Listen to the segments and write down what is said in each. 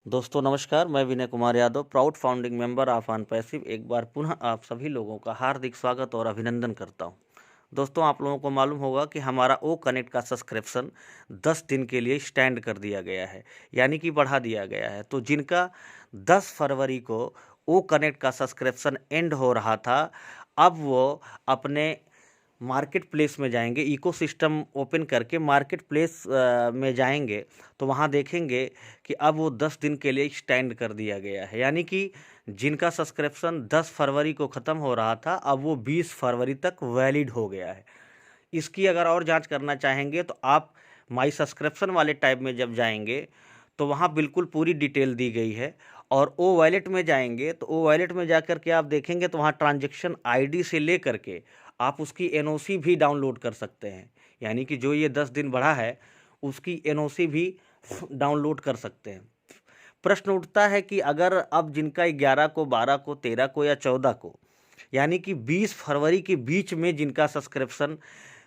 दोस्तों नमस्कार, मैं Vinay Kumar Yadav, proud founding member of OnPassive एक बार पुनः आप सभी लोगों का हार्दिक स्वागत और अभिनंदन करता हूं। दोस्तों, आप लोगों को मालूम होगा कि हमारा ओ कनेक्ट का सब्सक्रिप्शन 10 दिन के लिए स्टैंड कर दिया गया है, यानी कि बढ़ा दिया गया है। तो जिनका 10 फरवरी को ओ कनेक्ट का सब्सक्रिप्शन एंड हो रहा था, अब वो अपने मार्केट प्लेस में जाएंगे, इकोसिस्टम ओपन करके मार्केट प्लेस में जाएंगे, तो वहाँ देखेंगे कि अब वो 10 दिन के लिए स्टैंड कर दिया गया है। यानी कि जिनका सब्सक्रिप्शन 10 फरवरी को ख़त्म हो रहा था, अब वो 20 फरवरी तक वैलिड हो गया है। इसकी अगर और जांच करना चाहेंगे तो आप माई सब्सक्रिप्शन वाले टैब में जब जाएंगे तो वहाँ बिल्कुल पूरी डिटेल दी गई है। और ओ वॉलेट में जाएंगे तो ओ वॉलेट में जाकर के आप देखेंगे तो वहाँ ट्रांजैक्शन आईडी से ले करके आप उसकी एनओसी भी डाउनलोड कर सकते हैं। यानी कि जो ये 10 दिन बढ़ा है उसकी एनओसी भी डाउनलोड कर सकते हैं। प्रश्न उठता है कि अगर अब जिनका 11 को, 12 को, 13 को या 14 को, यानी कि 20 फरवरी के बीच में जिनका सब्सक्रिप्शन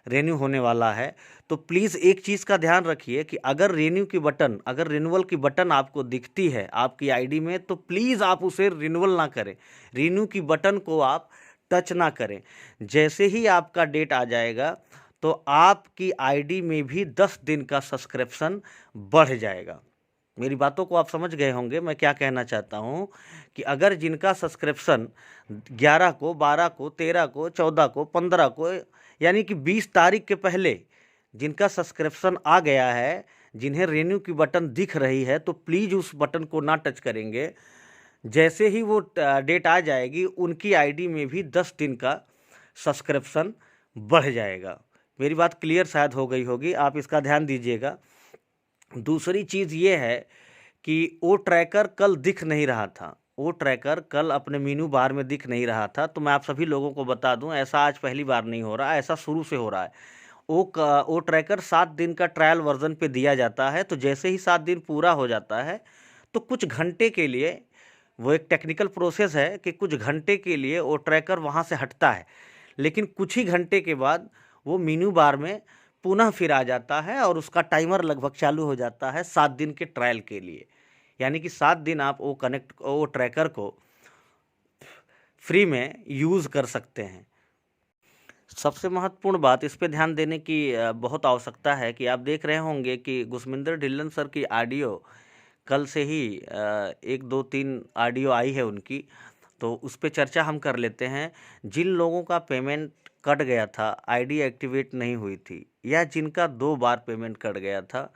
रेन्यू होने वाला है, तो प्लीज़ एक चीज़ का ध्यान रखिए कि अगर रिन्यूअल की बटन आपको दिखती है आपकी आईडी में, तो प्लीज़ आप उसे रिन्यूअल ना करें, रिन्यू की बटन को आप टच ना करें। जैसे ही आपका डेट आ जाएगा तो आपकी आईडी में भी 10 दिन का सब्सक्रिप्शन बढ़ जाएगा। मेरी बातों को आप समझ गए होंगे मैं क्या कहना चाहता हूँ कि अगर जिनका सब्सक्रिप्शन 11 को, 12 को, 13 को, 14 को, 15 को, यानी कि 20 तारीख के पहले जिनका सब्सक्रिप्शन आ गया है, जिन्हें रेन्यू की बटन दिख रही है, तो प्लीज़ उस बटन को ना टच करेंगे। जैसे ही वो डेट आ जाएगी उनकी आईडी में भी 10 दिन का सब्सक्रिप्शन बढ़ जाएगा। मेरी बात क्लियर शायद हो गई होगी, आप इसका ध्यान दीजिएगा। दूसरी चीज़ ये है कि वो ट्रैकर कल दिख नहीं रहा था, वो ट्रैकर कल अपने मीनू बार में दिख नहीं रहा था। तो मैं आप सभी लोगों को बता दूं, ऐसा आज पहली बार नहीं हो रहा, ऐसा शुरू से हो रहा है। वो ट्रैकर 7 दिन का ट्रायल वर्जन पे दिया जाता है। तो जैसे ही 7 दिन पूरा हो जाता है तो कुछ घंटे के लिए, वो एक टेक्निकल प्रोसेस है कि कुछ घंटे के लिए वो ट्रैकर वहाँ से हटता है, लेकिन कुछ ही घंटे के बाद वो मीनू बार में पुनः फिर आ जाता है और उसका टाइमर लगभग चालू हो जाता है 7 दिन के ट्रायल के लिए। यानी कि 7 दिन आप वो ट्रैकर को फ्री में यूज़ कर सकते हैं। सबसे महत्वपूर्ण बात, इस पे ध्यान देने की बहुत आवश्यकता है कि आप देख रहे होंगे कि गुरमिंदर ढिल्लन सर की ऑडियो कल से ही 1, 2, 3 ऑडियो आई है उनकी, तो उस पे चर्चा हम कर लेते हैं। जिन लोगों का पेमेंट कट गया था, आईडी एक्टिवेट नहीं हुई थी, या जिनका 2 बार पेमेंट कट गया था,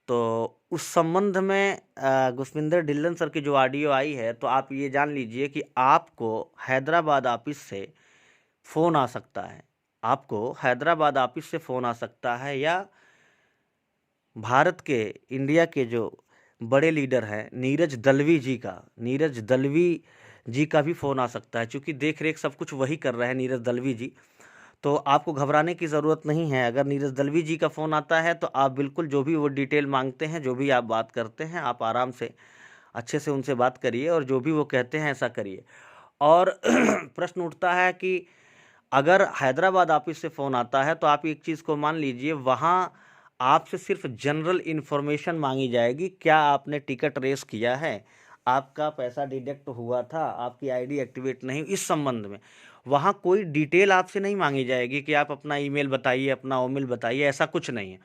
तो उस संबंध में गुरमिंदर ढिल्लन सर की जो ऑडियो आई है, तो आप ये जान लीजिए कि आपको हैदराबाद ऑफिस से फ़ोन आ सकता है, आपको हैदराबाद ऑफिस से फ़ोन आ सकता है, या भारत के, इंडिया के जो बड़े लीडर हैं नीरज दलवी जी का भी फ़ोन आ सकता है। चूँकि देख रेख सब कुछ वही कर रहे हैं नीरज दलवी जी, तो आपको घबराने की ज़रूरत नहीं है। अगर नीरज दलवी जी का फ़ोन आता है तो आप बिल्कुल जो भी वो डिटेल मांगते हैं, जो भी आप बात करते हैं, आप आराम से अच्छे से उनसे बात करिए और जो भी वो कहते हैं ऐसा करिए। और प्रश्न उठता है कि अगर हैदराबाद ऑफिस से फ़ोन आता है तो आप एक चीज़ को मान लीजिए, वहाँ आपसे सिर्फ जनरल इन्फॉर्मेशन मांगी जाएगी। क्या आपने टिकट रेस किया है, आपका पैसा डिडक्ट हुआ था, आपकी आईडी एक्टिवेट नहीं, इस संबंध में वहाँ कोई डिटेल आपसे नहीं मांगी जाएगी कि आप अपना ईमेल बताइए, अपना ओमेल बताइए, ऐसा कुछ नहीं है।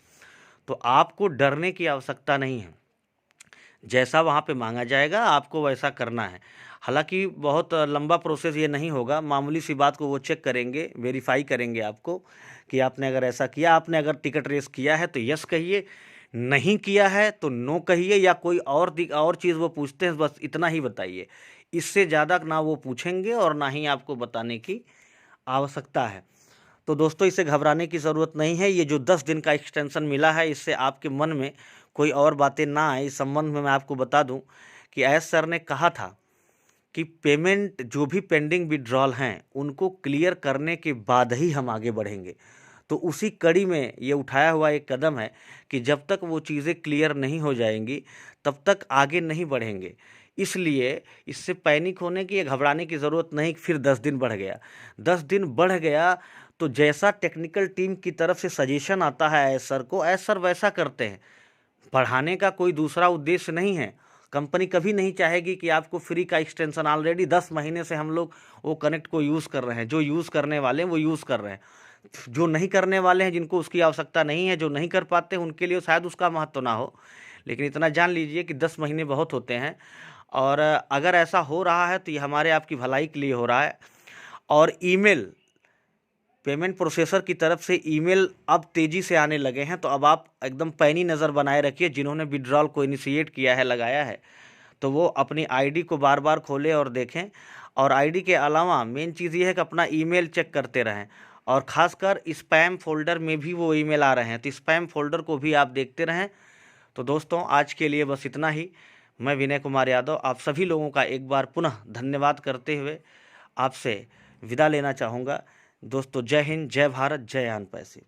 तो आपको डरने की आवश्यकता नहीं है, जैसा वहाँ पे मांगा जाएगा आपको वैसा करना है। हालांकि बहुत लंबा प्रोसेस ये नहीं होगा, मामूली सी बात को वो चेक करेंगे, वेरीफाई करेंगे आपको कि आपने अगर ऐसा किया, आपने अगर टिकट रेस किया है तो यस कहिए, नहीं किया है तो नो कहिए, या कोई और चीज़ वो पूछते हैं, बस इतना ही बताइए। इससे ज़्यादा ना वो पूछेंगे और ना ही आपको बताने की आवश्यकता है। तो दोस्तों, इसे घबराने की ज़रूरत नहीं है। ये जो 10 दिन का एक्सटेंशन मिला है, इससे आपके मन में कोई और बातें ना आए। इस संबंध में मैं आपको बता दूं कि एस सर ने कहा था कि पेमेंट जो भी पेंडिंग विड्रॉल हैं उनको क्लियर करने के बाद ही हम आगे बढ़ेंगे। तो उसी कड़ी में ये उठाया हुआ एक कदम है कि जब तक वो चीज़ें क्लियर नहीं हो जाएंगी तब तक आगे नहीं बढ़ेंगे। इसलिए इससे पैनिक होने की या घबराने की ज़रूरत नहीं। फिर 10 दिन बढ़ गया, 10 दिन बढ़ गया, तो जैसा टेक्निकल टीम की तरफ से सजेशन आता है एस सर को, एस सर वैसा करते हैं। बढ़ाने का कोई दूसरा उद्देश्य नहीं है। कंपनी कभी नहीं चाहेगी कि आपको फ्री का एक्सटेंशन, ऑलरेडी 10 महीने से हम लोग वो कनेक्ट को यूज़ कर रहे हैं। जो यूज़ करने वाले हैं वो यूज़ कर रहे हैं, जो नहीं करने वाले हैं, जिनको उसकी आवश्यकता नहीं है, जो नहीं कर पाते, उनके लिए शायद उसका महत्व ना हो। लेकिन इतना जान लीजिए कि 10 महीने बहुत होते हैं, और अगर ऐसा हो रहा है तो ये हमारे आपकी भलाई के लिए हो रहा है। और ईमेल, पेमेंट प्रोसेसर की तरफ से ईमेल अब तेज़ी से आने लगे हैं, तो अब आप एकदम पैनी नज़र बनाए रखिए। जिन्होंने विड्रॉल को इनिशिएट किया है, लगाया है, तो वो अपनी आईडी को बार बार खोलें और देखें। और आईडी के अलावा मेन चीज़ ये है कि अपना ईमेल चेक करते रहें, और ख़ासकर स्पैम फ़ोल्डर में भी वो ईमेल आ रहे हैं, तो स्पैम फ़ोल्डर को भी आप देखते रहें। तो दोस्तों, आज के लिए बस इतना ही। मैं विनय कुमार यादव आप सभी लोगों का एक बार पुनः धन्यवाद करते हुए आपसे विदा लेना चाहूँगा। दोस्तों, जय हिंद, जय भारत, जय आन पैसिव।